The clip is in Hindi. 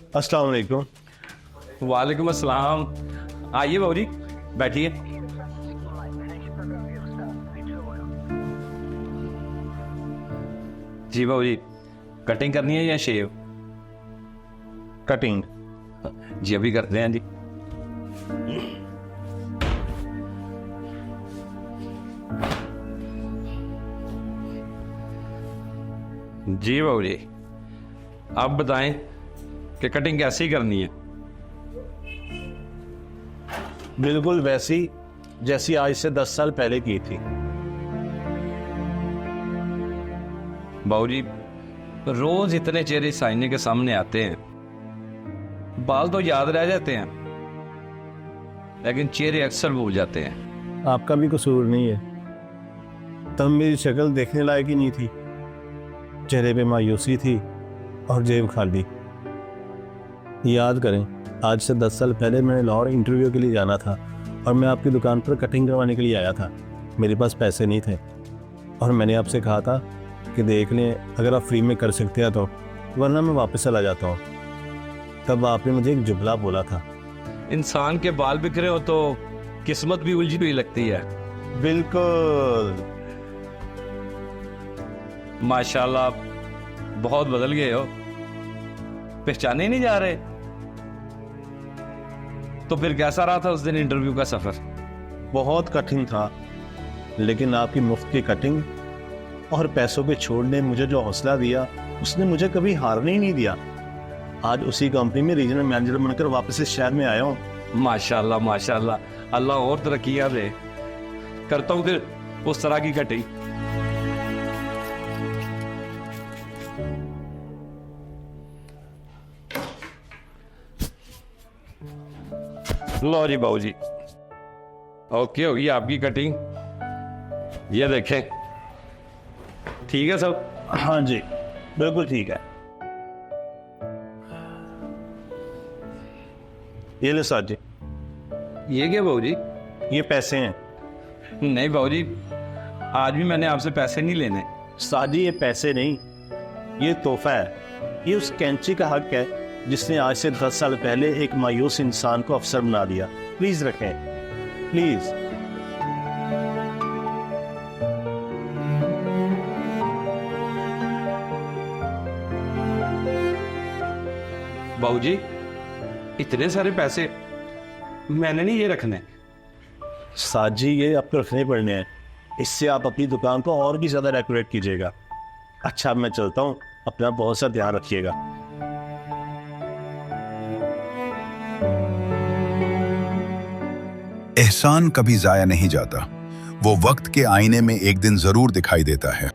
अस्सलाम वालेकुम। वालेकुम अस्सलाम। आइए बाबू जी, बैठिए। जी बाबू जी, कटिंग करनी है या शेव? कटिंग। जी अभी करते हैं जी। जी बाबू जी, आप बताएं कि कटिंग कैसी करनी है? बिल्कुल वैसी जैसी आज से 10 साल पहले की थी। बाबू जी, रोज इतने चेहरे इस आईने के सामने आते हैं, बाल तो याद रह जाते हैं लेकिन चेहरे अक्सर भूल जाते हैं। आपका भी कसूर नहीं है, तब मेरी शक्ल देखने लायक ही नहीं थी। चेहरे पे मायूसी थी और जेब खाली। याद करें, आज से 10 साल पहले मैंने लाहौर इंटरव्यू के लिए जाना था और मैं आपकी दुकान पर कटिंग करवाने के लिए आया था। मेरे पास पैसे नहीं थे और मैंने आपसे कहा था कि देख लें, अगर आप फ्री में कर सकते हैं तो, वरना मैं वापस चला जाता हूँ। तब आपने मुझे एक जुमला बोला था, इंसान के बाल बिखरे हो तो किस्मत भी उलझी हुई लगती है। बिल्कुल। माशाल्लाह, बहुत बदल गए हो, पहचाने ही नहीं जा रहे। तो फिर कैसा रहा था उस दिन इंटरव्यू का सफर? बहुत कठिन था, लेकिन आपकी मुफ्त की कटिंग और पैसों के छोड़ ने मुझे जो हौसला दिया, उसने मुझे कभी हारने ही नहीं दिया। आज उसी कंपनी में रीजनल मैनेजर बनकर वापस इस शहर में आया हूँ। माशाल्लाह माशाल्लाह, अल्लाह और तरक्कियां दे। करता हूँ फिर उस तरह की कटिंग। लो जी बाबू जी, ओके होगी आपकी कटिंग। ये देखें, ठीक है सब? हाँ जी, बिल्कुल ठीक है। ये ले साथ जी। ये क्या बाबू जी? ये पैसे हैं। नहीं बाबू जी, आज भी मैंने आपसे पैसे नहीं लेने। साजी, ये पैसे नहीं, ये तोहफा है। ये उस कैंची का हक है जिसने आज से 10 साल पहले एक मायूस इंसान को अफसर बना दिया। प्लीज रखें, प्लीज। बाबू जी, इतने सारे पैसे मैंने नहीं ये रखने। साजी, ये आपको रखने पड़ने हैं। इससे आप अपनी दुकान को और भी ज्यादा डेकोरेट कीजिएगा। अच्छा, अब मैं चलता हूँ, अपना बहुत सा ध्यान रखिएगा। एहसान कभी जाया नहीं जाता, वो वक्त के आईने में एक दिन जरूर दिखाई देता है।